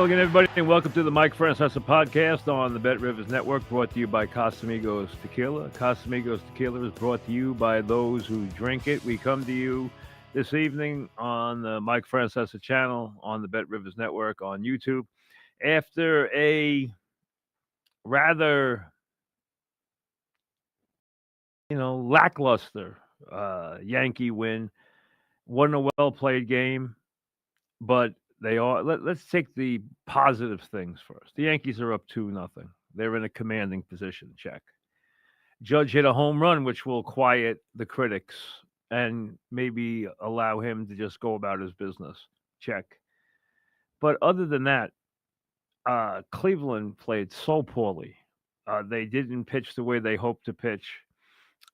Hello again, everybody, and welcome to the Mike Francesa podcast on the Bet Rivers Network, brought to you by Casamigos Tequila. Casamigos Tequila is brought to you by those who drink it. We come to you this evening on the Mike Francesa channel on the Bet Rivers Network on YouTube after a rather, lackluster Yankee win. Wasn't a well-played game, but they are. Let's take the positive things first. The Yankees are up 2-0. They're in a commanding position. Check. Judge hit a home run, which will quiet the critics and maybe allow him to just go about his business. Check. But other than that, Cleveland played so poorly. They didn't pitch the way they hoped to pitch.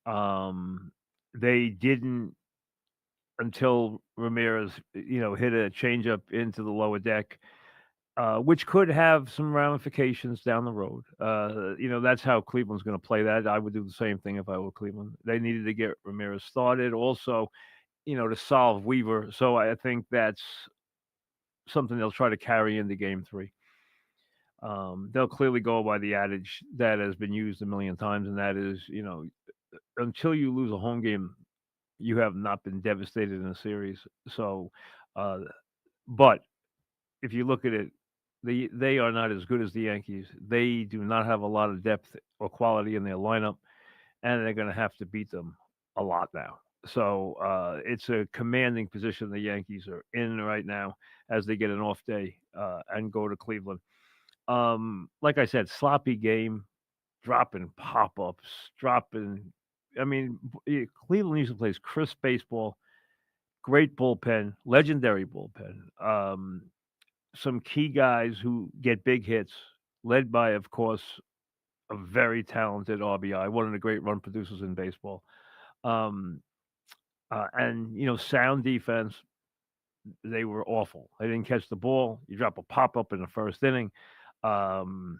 They didn't until Ramirez, hit a changeup into the lower deck, which could have some ramifications down the road. That's how Cleveland's going to play that. I would do the same thing if I were Cleveland. They needed to get Ramirez started, also, to solve Weaver. So I think that's something they'll try to carry into Game 3. They'll clearly go by the adage that has been used a million times, and that is, until you lose a home game, you have not been devastated in a series. So, but if you look at it, they are not as good as the Yankees. They do not have a lot of depth or quality in their lineup, and they're going to have to beat them a lot now. So it's a commanding position the Yankees are in right now as they get an off day and go to Cleveland. Like I said, sloppy game, dropping pop-ups, Cleveland usually plays crisp baseball, great bullpen, legendary bullpen. Some key guys who get big hits, led by, of course, a very talented RBI, one of the great run producers in baseball. And sound defense. They were awful. They didn't catch the ball. You drop a pop-up in the first inning. You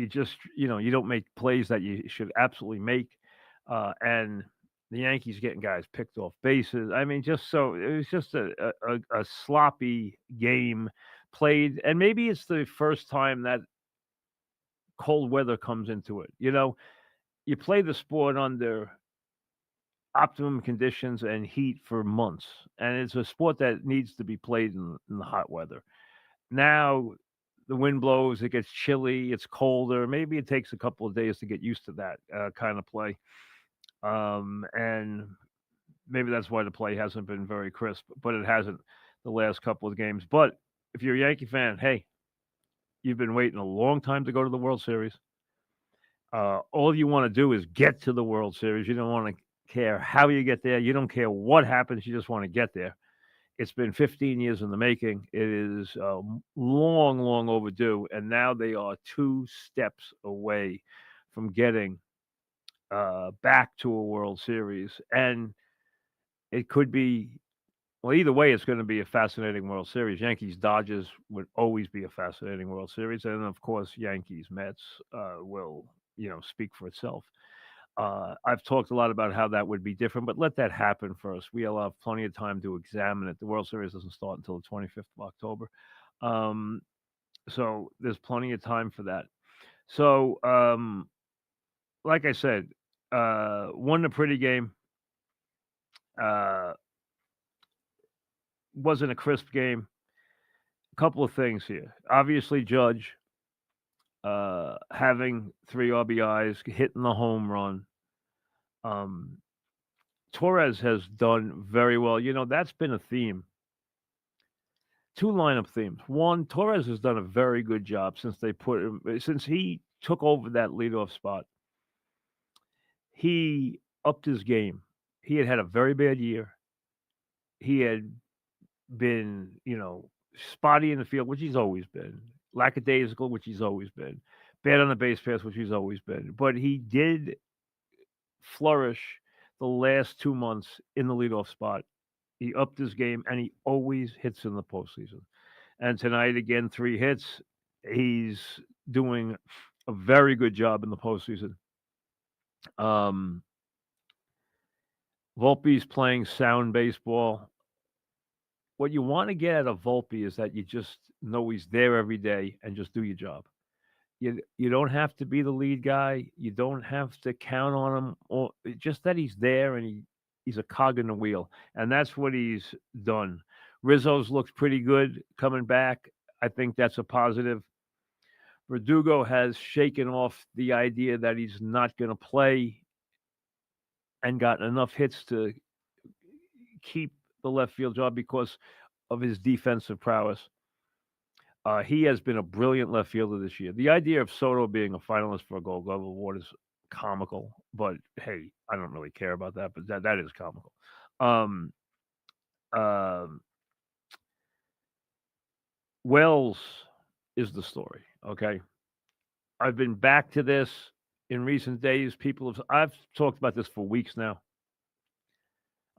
just, you don't make plays that you should absolutely make. And the Yankees getting guys picked off bases. It was just a sloppy game played. And maybe it's the first time that cold weather comes into it. You play the sport under optimum conditions and heat for months. And it's a sport that needs to be played in the hot weather. Now, the wind blows, it gets chilly, it's colder. Maybe it takes a couple of days to get used to that kind of play. And maybe that's why the play hasn't been very crisp, but it hasn't the last couple of games. But if you're a Yankee fan, hey, you've been waiting a long time to go to the World Series. All you want to do is get to the World Series. You don't want to care how you get there. You don't care what happens. You just want to get there. It's been 15 years in the making. It is long, long overdue. And now they are 2 steps away from getting back to a World Series. And it could be, well, either way, it's going to be a fascinating World Series. Yankees-Dodgers would always be a fascinating World Series. And, of course, Yankees-Mets will, speak for itself. I've talked a lot about how that would be different, but let that happen first. We'll have plenty of time to examine it. The World Series doesn't start until the 25th of October. So there's plenty of time for that. So, like I said, won a pretty game. Wasn't a crisp game. A couple of things here. Obviously, Judge having 3 RBIs, hitting the home run. Torres has done very well. That's been a theme. 2 lineup themes. One, Torres has done a very good job since he took over that leadoff spot. He upped his game. He had a very bad year. He had been, spotty in the field, which he's always been. Lackadaisical, which he's always been. Bad on the base pass, which he's always been. But he did flourish the last 2 months in the leadoff spot. He upped his game, and he always hits in the postseason. And tonight, again, 3 hits. He's doing a very good job in the postseason. Volpe's playing sound baseball. what you want to get out of Volpe is that you just know he's there every day and just do your job. You don't have to be the lead guy. You don't have to count on him, or just that he's there and he's a cog in the wheel, and that's what he's done. Rizzo's looked pretty good coming back. I think that's a positive. Verdugo has shaken off the idea that he's not going to play and gotten enough hits to keep the left field job because of his defensive prowess. He has been a brilliant left fielder this year. The idea of Soto being a finalist for a Gold Glove award is comical, but hey, I don't really care about that. But that is comical. Um, um Wells is the story. Okay, I've been back to this in recent days. I've talked about this for weeks now.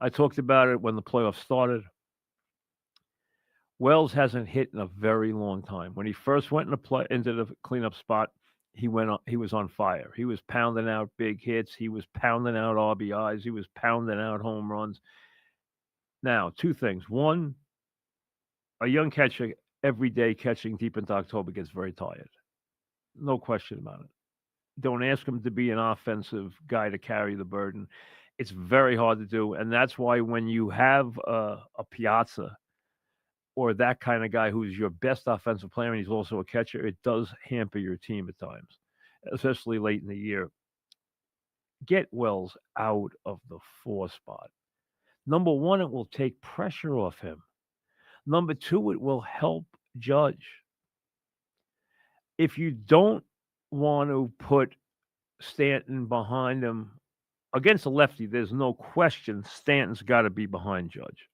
I talked about it when the playoffs started. Wells hasn't hit in a very long time. When he first went into the cleanup spot, he was on fire. He was pounding out big hits. He was pounding out RBIs. He was pounding out home runs. Now, two things. One, a young catcher every day catching deep into October gets very tired. No question about it. Don't ask him to be an offensive guy to carry the burden. It's very hard to do, and that's why when you have a Piazza or that kind of guy who's your best offensive player and he's also a catcher, it does hamper your team at times, especially late in the year. Get Wells out of the 4 spot. Number one, it will take pressure off him. Number two, it will help Judge. If you don't want to put Stanton behind him against a lefty, there's no question Stanton's got to be behind Judge.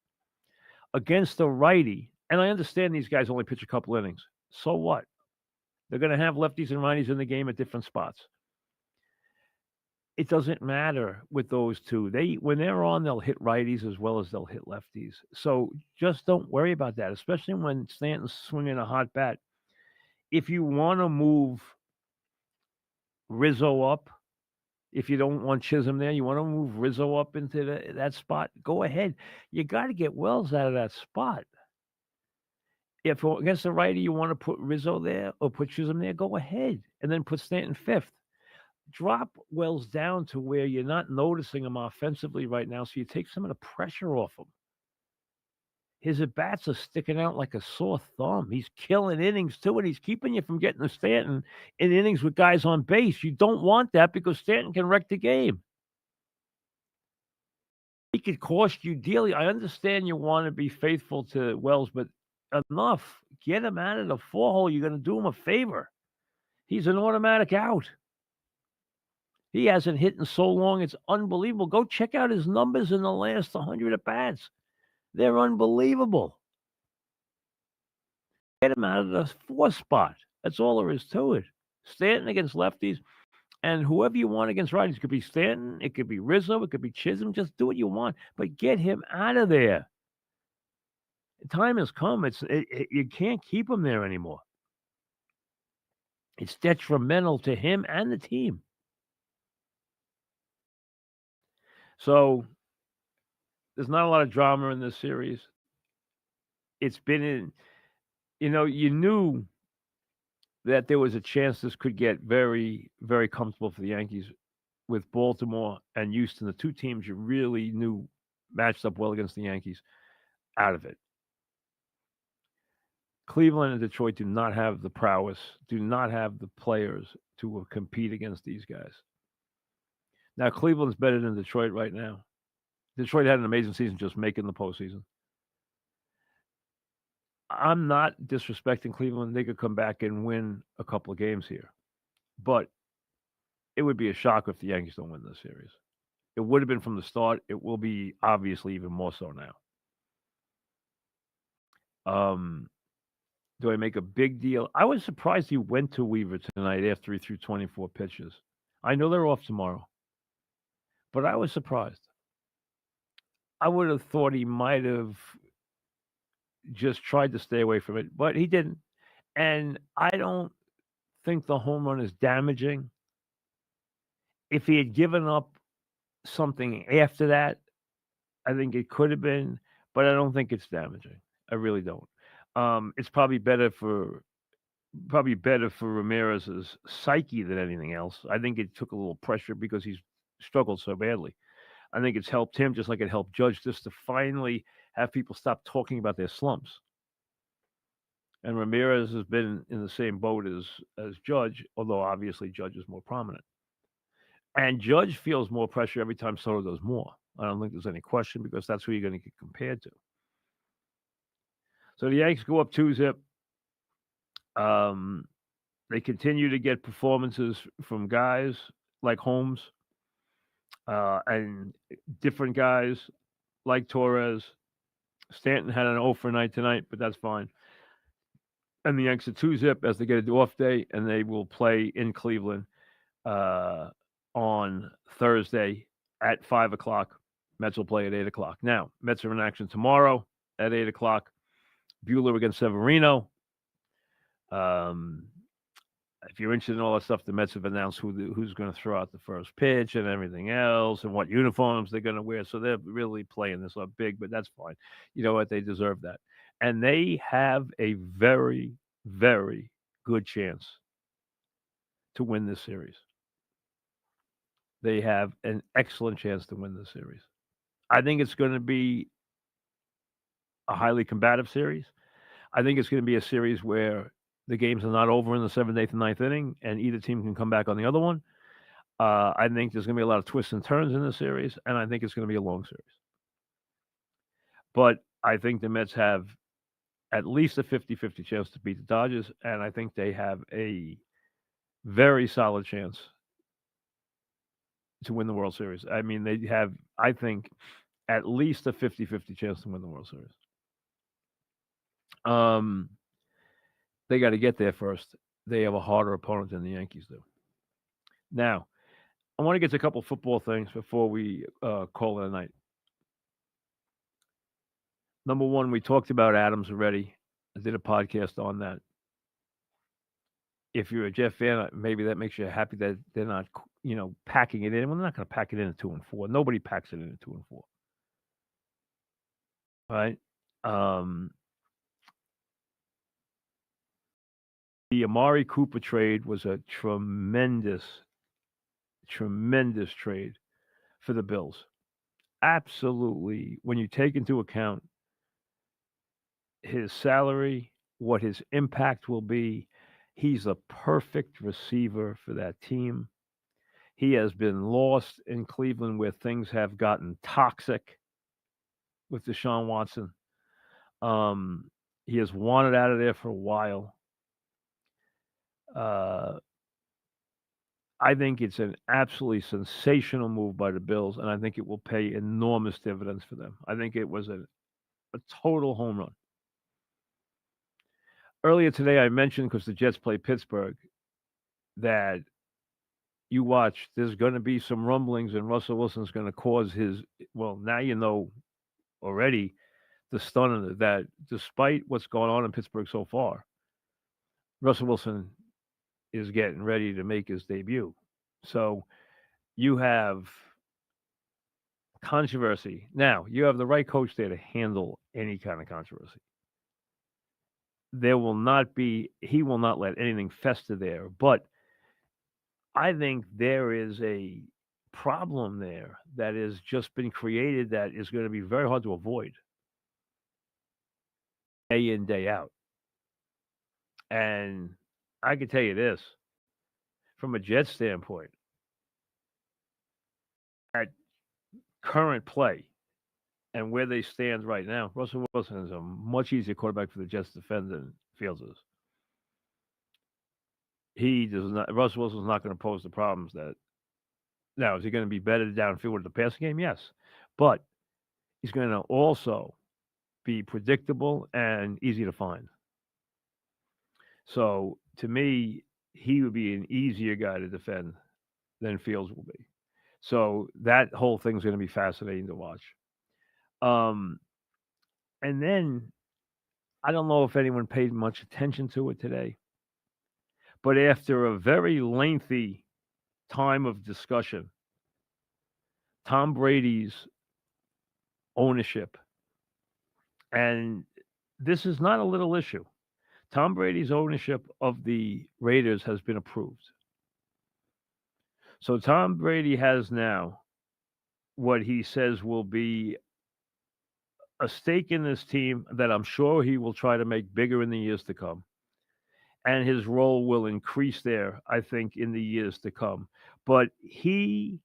Against a righty, and I understand these guys only pitch a couple innings. So what? They're going to have lefties and righties in the game at different spots. It doesn't matter with those two. When they're on, they'll hit righties as well as they'll hit lefties. So just don't worry about that, especially when Stanton's swinging a hot bat. If you want to move Rizzo up, if you don't want Chisholm there, you want to move Rizzo up into that spot, go ahead. You got to get Wells out of that spot. If against the righty you want to put Rizzo there or put Chisholm there, go ahead. And then put Stanton fifth. Drop Wells down to where you're not noticing him offensively right now, so you take some of the pressure off him. His at-bats are sticking out like a sore thumb. He's killing innings, too, and he's keeping you from getting to Stanton in innings with guys on base. You don't want that because Stanton can wreck the game. He could cost you dearly. I understand you want to be faithful to Wells, but enough. Get him out of the 4-hole. You're going to do him a favor. He's an automatic out. He hasn't hit in so long. It's unbelievable. Go check out his numbers in the last 100 at-bats. They're unbelievable. Get him out of the 4 spot. That's all there is to it. Stanton against lefties, and whoever you want against righties. It could be Stanton. It could be Rizzo. It could be Chisholm. Just do what you want, but get him out of there. The time has come. You can't keep him there anymore. It's detrimental to him and the team. So there's not a lot of drama in this series. It's been you knew that there was a chance this could get very, very comfortable for the Yankees with Baltimore and Houston, the two teams you really knew matched up well against the Yankees, out of it. Cleveland and Detroit do not have the prowess, do not have the players to compete against these guys. Now, Cleveland's better than Detroit right now. Detroit had an amazing season just making the postseason. I'm not disrespecting Cleveland. They could come back and win a couple of games here. But it would be a shock if the Yankees don't win this series. It would have been from the start. It will be obviously even more so now. Do I make a big deal? I was surprised he went to Weaver tonight after he threw 24 pitches. I know they're off tomorrow, but I was surprised. I would have thought he might have just tried to stay away from it, but he didn't. And I don't think the home run is damaging. If he had given up something after that, I think it could have been, but I don't think it's damaging. I really don't. It's probably better for Ramirez's psyche than anything else. I think it took a little pressure because he's struggled so badly. I think it's helped him just like it helped Judge just to finally have people stop talking about their slumps. And Ramirez has been in the same boat as Judge, although obviously Judge is more prominent. And Judge feels more pressure every time Soto does more. I don't think there's any question because that's who you're going to get compared to. So the Yankees go up 2-zip. Um, they continue to get performances from guys like Holmes and different guys like Torres. Stanton had an 0 for night tonight, but that's fine. And the Yankees are 2-zip as they get a off day, and they will play in Cleveland uh, on Thursday at 5 o'clock. Mets will play at 8 o'clock. Now, Mets are in action tomorrow at 8 o'clock. Buehler against Severino. If you're interested in all that stuff, the Mets have announced who's going to throw out the first pitch and everything else and what uniforms they're going to wear. So they're really playing this up big, but that's fine. You know what? They deserve that. And they have a very, very good chance to win this series. They have an excellent chance to win this series. I think it's going to be a highly combative series. I think it's going to be a series where the games are not over in the 7th, 8th, and 9th inning, and either team can come back on the other one. I think there's going to be a lot of twists and turns in this series, and I think it's going to be a long series. But I think the Mets have at least a 50-50 chance to beat the Dodgers, and I think they have a very solid chance to win the World Series. I mean, they have, I think, at least a 50-50 chance to win the World Series. They got to get there first. They have a harder opponent than the Yankees do. Now, I want to get to a couple football things before we call it a night. Number one, we talked about Adams already. I did a podcast on that. If you're a Jet fan, maybe that makes you happy that they're not, packing it in. Well, they're not going to pack it in at 2-4. Nobody packs it in at 2-4. Right? The Amari Cooper trade was a tremendous trade for the Bills. Absolutely. When you take into account his salary, what his impact will be, he's a perfect receiver for that team. He has been lost in Cleveland where things have gotten toxic with Deshaun Watson. He has wanted out of there for a while. I think it's an absolutely sensational move by the Bills, and I think it will pay enormous dividends for them. I think it was a total home run. Earlier today, I mentioned, because the Jets play Pittsburgh, that you watch, there's going to be some rumblings, and Russell Wilson's going to cause his, well, now you know already the stun of it, that despite what's going on in Pittsburgh so far, Russell Wilson is getting ready to make his debut. So you have controversy. Now, you have the right coach there to handle any kind of controversy. He will not let anything fester there. But I think there is a problem there that has just been created that is going to be very hard to avoid day in, day out. And I can tell you this, from a Jets standpoint, at current play and where they stand right now, Russell Wilson is a much easier quarterback for the Jets to defend than Fields is. Russell Wilson's not going to pose the problems that. Now, is he going to be better downfield with the passing game? Yes. But he's going to also be predictable and easy to find. So, to me, he would be an easier guy to defend than Fields will be. So, that whole thing's going to be fascinating to watch. And then, I don't know if anyone paid much attention to it today, but after a very lengthy time of discussion, Tom Brady's ownership and This is not a little issue. Tom Brady's ownership of the Raiders has been approved. So Tom Brady has now what he says will be a stake in this team that I'm sure he will try to make bigger in the years to come. And his role will increase there, I think, in the years to come. But he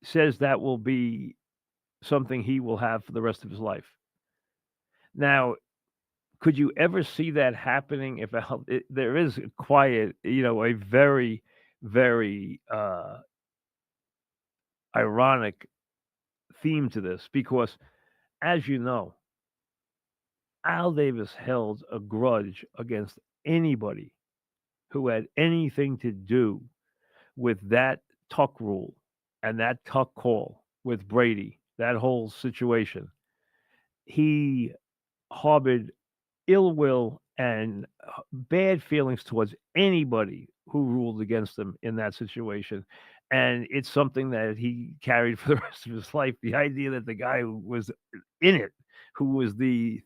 says that will be something he will have for the rest of his life. Now, could you ever see that happening if there is a quiet, a very, very ironic theme to this? Because, as you know, Al Davis held a grudge against anybody who had anything to do with that tuck rule and that tuck call with Brady, that whole situation. He harbored ill will and bad feelings towards anybody who ruled against him in that situation. And it's something that he carried for the rest of his life. The idea that the guy who was in it, who was the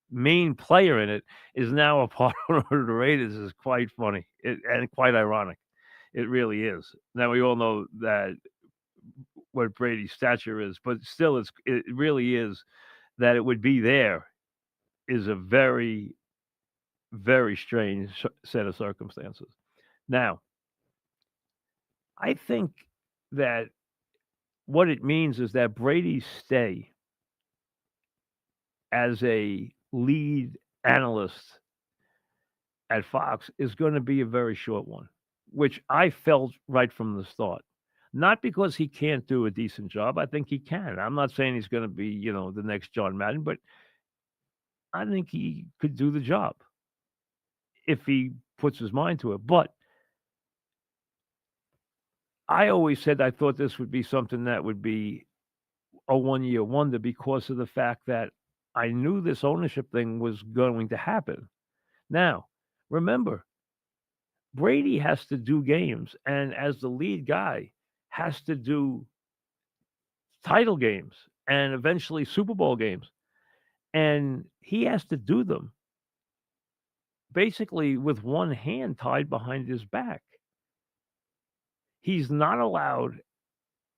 main player in it, is now a part of the Raiders is quite funny and quite ironic. It really is. Now we all know that what Brady's stature is, but still, it really is that it would be there is a very, very strange set of circumstances. Now, I think that what it means is that Brady's stay as a lead analyst at Fox is going to be a very short one, which I felt right from the start. Not because he can't do a decent job. I think he can. I'm not saying he's going to be, the next John Madden, but I think he could do the job if he puts his mind to it. But I always said I thought this would be something that would be a 1-year wonder because of the fact that I knew this ownership thing was going to happen. Now, remember, Brady has to do games, and as the lead guy, has to do title games and eventually Super Bowl games. And he has to do them basically with one hand tied behind his back. He's not allowed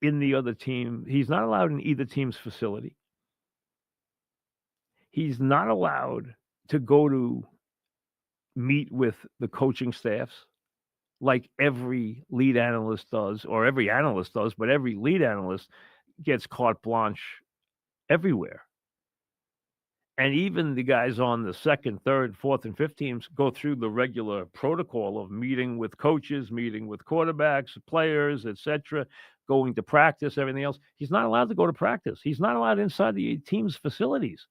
in the other team. He's not allowed in either team's facility. He's not allowed to go to meet with the coaching staffs like every lead analyst does, or every analyst does, but every lead analyst gets carte blanche everywhere. And even the guys on the second, third, fourth, and fifth teams go through the regular protocol of meeting with coaches, meeting with quarterbacks, players, etc., going to practice, everything else. He's not allowed to go to practice. He's not allowed inside the team's facilities.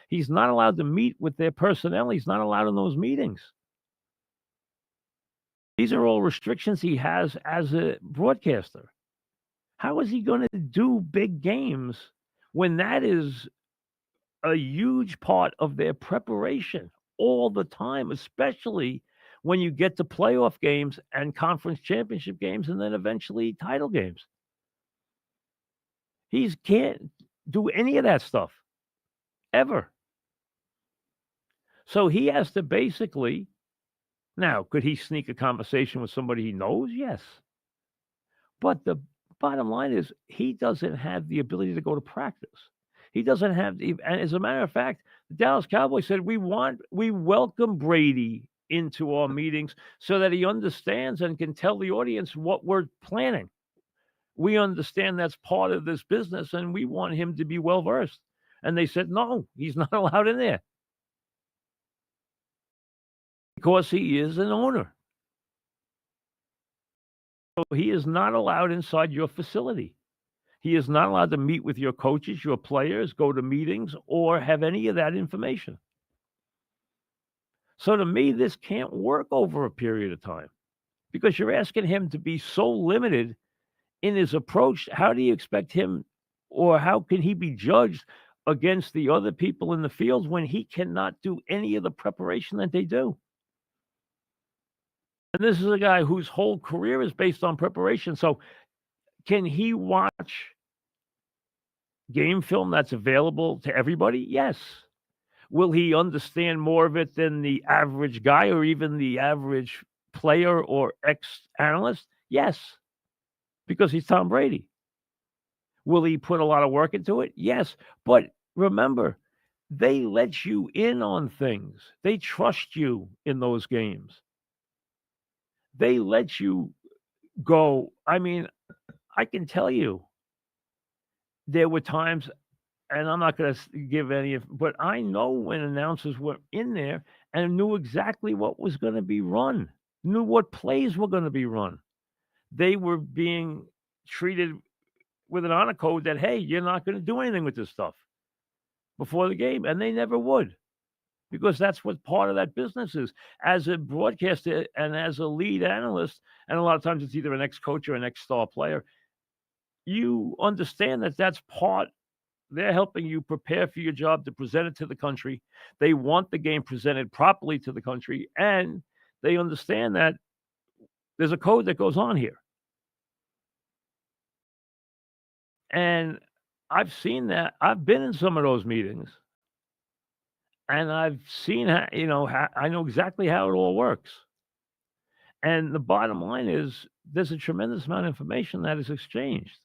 He's not allowed to meet with their personnel. He's not allowed in those meetings. These are all restrictions he has as a broadcaster. How is he going to do big games when that is a huge part of their preparation all the time, especially when you get to playoff games and conference championship games and then eventually title games? He can't do any of that stuff ever. So he has to basically, now, could he sneak a conversation with somebody he knows? Yes. But the bottom line is he doesn't have the ability to go to practice. He doesn't have, and as a matter of fact, the Dallas Cowboys said we welcome Brady into our meetings so that he understands and can tell the audience what we're planning. We understand that's part of this business, and we want him to be well versed. And they said no, he's not allowed in there because he is an owner. So he is not allowed inside your facility. He is not allowed to meet with your coaches, your players, go to meetings, or have any of that information. So to me, this can't work over a period of time because you're asking him to be so limited in his approach. How do you expect him, or how can he be judged against the other people in the field when he cannot do any of the preparation that they do? And this is a guy whose whole career is based on preparation. So can he watch game film that's available to everybody? Yes. Will he understand more of it than the average guy or even the average player or ex-analyst? Yes, because he's Tom Brady. Will he put a lot of work into it? Yes, but remember, they let you in on things. They trust you in those games. They let you go. I mean, I can tell you there were times, and I'm not going to give any of, but I know when announcers were in there and knew exactly what was going to be run, knew what plays were going to be run. They were being treated with an honor code that, hey, you're not going to do anything with this stuff before the game. And they never would, because that's what part of that business is. As a broadcaster and as a lead analyst, and a lot of times it's either an ex-coach or an ex-star player, you understand that that's part. They're helping you prepare for your job to present it to the country. They want the game presented properly to the country, and they understand that there's a code that goes on here. And I've seen that. I've been in some of those meetings, and I've seen how, I know exactly how it all works. And the bottom line is there's a tremendous amount of information that is exchanged.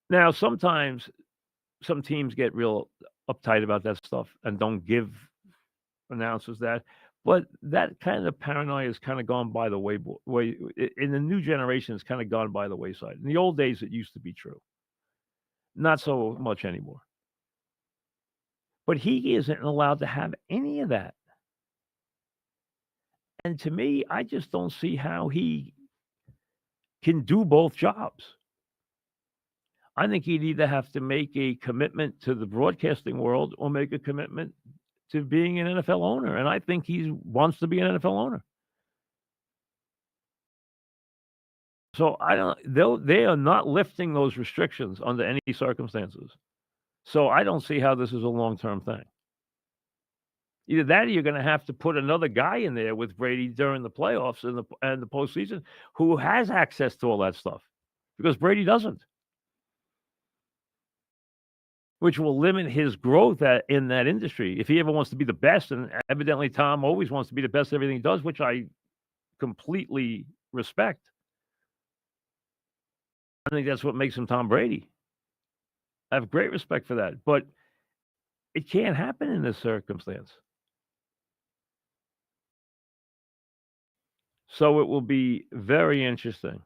Now, sometimes some teams get real uptight about that stuff and don't give announcers that, but that kind of paranoia has kind of gone by the way in the new generation. It's kind of gone by the wayside. In the old days, it used to be true, not so much anymore. But he isn't allowed to have any of that. And to me, I just don't see how he can do both jobs. I think he'd either have to make a commitment to the broadcasting world or make a commitment to being an NFL owner. And I think he wants to be an NFL owner. So they are not lifting those restrictions under any circumstances. So I don't see how this is a long-term thing. Either that or you're going to have to put another guy in there with Brady during the playoffs and the postseason who has access to all that stuff, because Brady doesn't, which will limit his growth in that industry if he ever wants to be the best. And evidently Tom always wants to be the best at everything he does, which I completely respect. I think that's what makes him Tom Brady. I have great respect for that, but it can't happen in this circumstance. So it will be very interesting.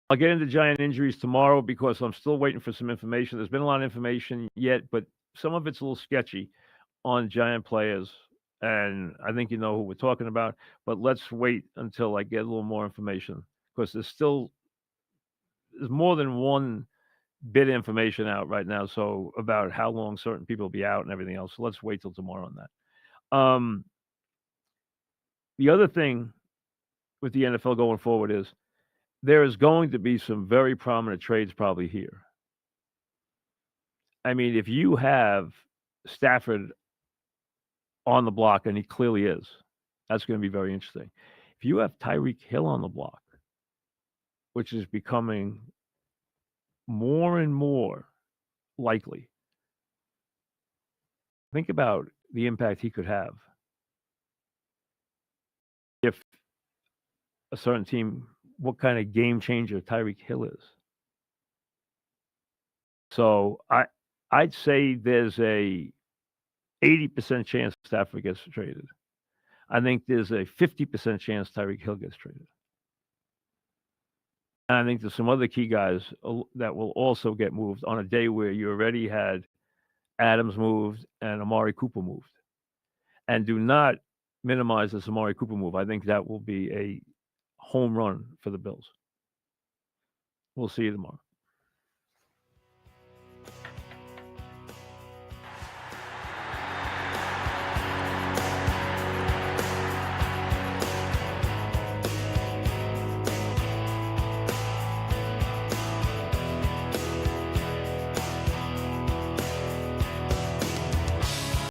I'll get into Giant injuries tomorrow because I'm still waiting for some information. There's been a lot of information yet, but some of it's a little sketchy on Giant players, and I think you know who we're talking about. But let's wait until I get a little more information, because there's more than one bit of information out right now. So about how long certain people will be out and everything else. So let's wait till tomorrow on that. The other thing with the NFL going forward is there is going to be some very prominent trades probably here. I mean, if you have Stafford on the block, and he clearly is, that's going to be very interesting. If you have Tyreek Hill on the block, which is becoming more and more likely, think about the impact he could have if a certain team, what kind of game changer Tyreek Hill is. So I'd say there's a 80% chance Stafford gets traded. I think there's a 50% chance Tyreek Hill gets traded. And I think there's some other key guys that will also get moved on a day where you already had Adams moved and Amari Cooper moved. And do not minimize this Amari Cooper move. I think that will be a home run for the Bills. We'll see you tomorrow.